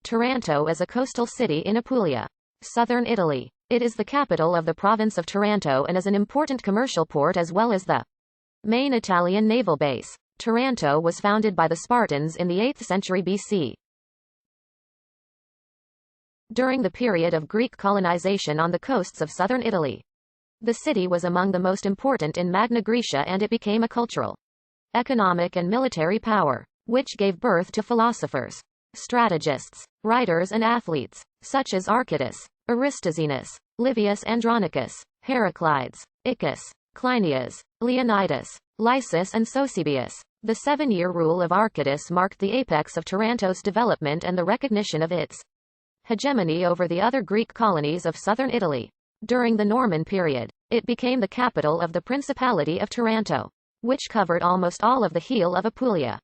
Taranto is a coastal city in Apulia, southern Italy. It is the capital of the province of Taranto and is an important commercial port as well as the main Italian naval base. Taranto was founded by the Spartans in the 8th century BC. During the period of Greek colonization on the coasts of southern Italy, the city was among the most important in Magna Graecia, and it became a cultural, economic and military power, which gave birth to philosophers, strategists, writers and athletes, such as Archytas, Aristoxenus, Livius Andronicus, Heraclides, Iccus, Cleinias, Leonidas, Lysis and Sosibius. The 7-year rule of Archytas marked the apex of Taranto's development and the recognition of its hegemony over the other Greek colonies of southern Italy. During the Norman period, it became the capital of the Principality of Taranto, which covered almost all of the heel of Apulia.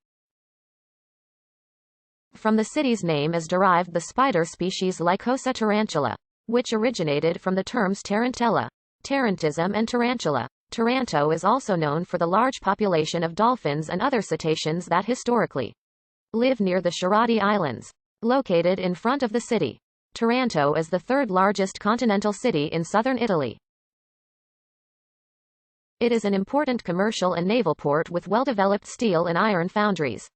From the city's name is derived the spider species Lycosa tarantula, which originated from the terms tarantella, tarantism and tarantula. Taranto is also known for the large population of dolphins and other cetaceans that historically live near the Sciarrati Islands, located in front of the city. Taranto is the third largest continental city in southern Italy. It is an important commercial and naval port with well-developed steel and iron foundries,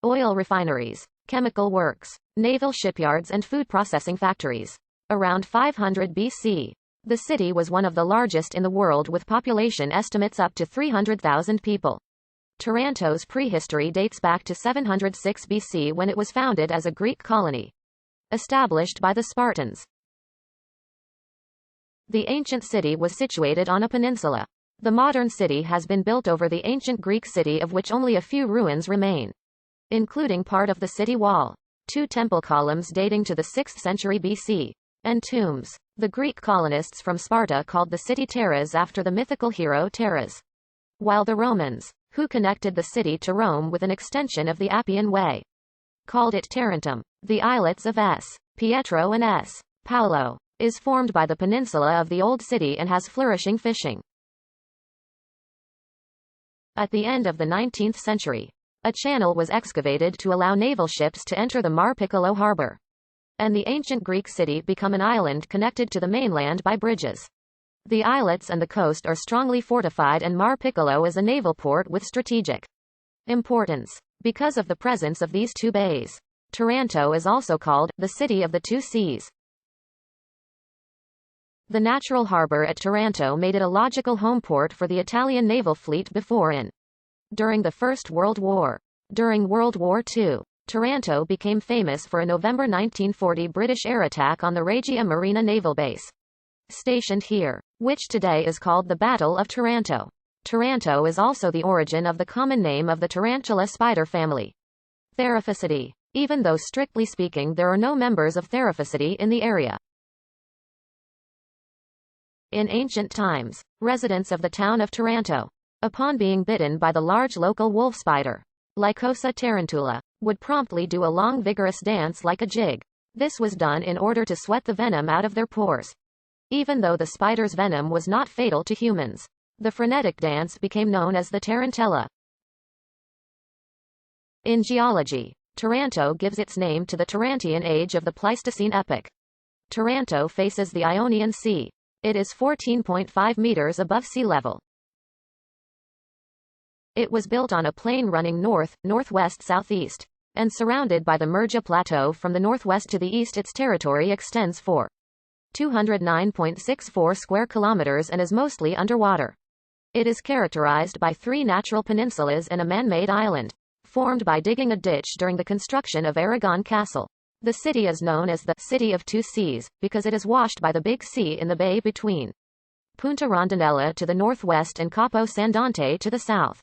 oil refineries, chemical works, naval shipyards and food processing factories. Around 500 BC, the city was one of the largest in the world with population estimates up to 300,000 people. Taranto's prehistory dates back to 706 BC when it was founded as a Greek colony, established by the Spartans. The ancient city was situated on a peninsula. The modern city has been built over the ancient Greek city, of which only a few ruins remain, including part of the city wall, 2 temple columns dating to the 6th century BC, and tombs. The Greek colonists from Sparta called the city Taras after the mythical hero Taras, while the Romans, who connected the city to Rome with an extension of the Appian Way, called it Tarentum. The islets of S. Pietro and S. Paolo is formed by the peninsula of the Old City and has flourishing fishing. At the end of the 19th century, a channel was excavated to allow naval ships to enter the Mar Piccolo harbor, and the ancient Greek city become an island connected to the mainland by bridges. The islets and the coast are strongly fortified, and Mar Piccolo is a naval port with strategic importance. Because of the presence of these 2 bays, Taranto is also called the City of the 2 Seas. The natural harbor at Taranto made it a logical home port for the Italian naval fleet before and during the First World War. During World War II, Taranto became famous for a November 1940 British air attack on the Regia Marina naval base, stationed here, which today is called the Battle of Taranto. Taranto is also the origin of the common name of the tarantula spider family, Theraphysidae, even though strictly speaking there are no members of Theraphysidae in the area. In ancient times, residents of the town of Taranto, upon being bitten by the large local wolf spider, Lycosa tarantula, would promptly do a long vigorous dance like a jig. This was done in order to sweat the venom out of their pores. Even though the spider's venom was not fatal to humans, the frenetic dance became known as the tarantella. In geology, Taranto gives its name to the Tarantian age of the Pleistocene epoch. Taranto faces the Ionian Sea. It is 14.5 meters above sea level. It was built on a plain running north, northwest, southeast, and surrounded by the Murgia Plateau from the northwest to the east. Its territory extends for 209.64 square kilometers and is mostly underwater. It is characterized by 3 natural peninsulas and a man-made island, formed by digging a ditch during the construction of Aragon Castle. The city is known as the City of 2 Seas, because it is washed by the Big Sea in the bay between Punta Rondinella to the northwest and Capo San Dante to the south,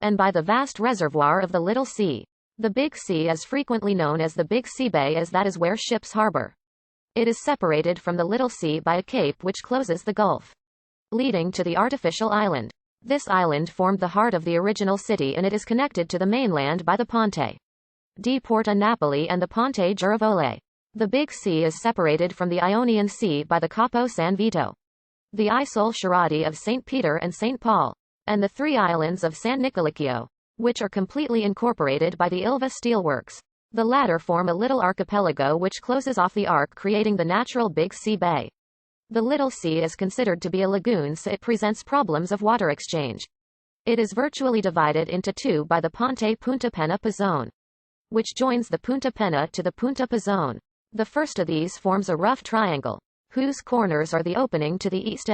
and by the vast reservoir of the Little Sea. The Big Sea is frequently known as the Big Sea Bay, as that is where ships harbor. It is separated from the Little Sea by a cape which closes the gulf, leading to the artificial island. This island formed the heart of the original city, and it is connected to the mainland by the Ponte di Porta Napoli and the Ponte Girovole. The Big Sea is separated from the Ionian Sea by the Capo San Vito, the Isole Sciarrati of St. Peter and St. Paul, and the 3 islands of San Nicolicchio, which are completely incorporated by the Ilva steelworks. The latter form a little archipelago which closes off the arc, creating the natural Big Sea Bay. The Little Sea is considered to be a lagoon, so it presents problems of water exchange. It is virtually divided into two by the Ponte Punta Pena zone, which joins the Punta Pena to the Punta Pa zone. The first of these forms a rough triangle, whose corners are the opening to the east.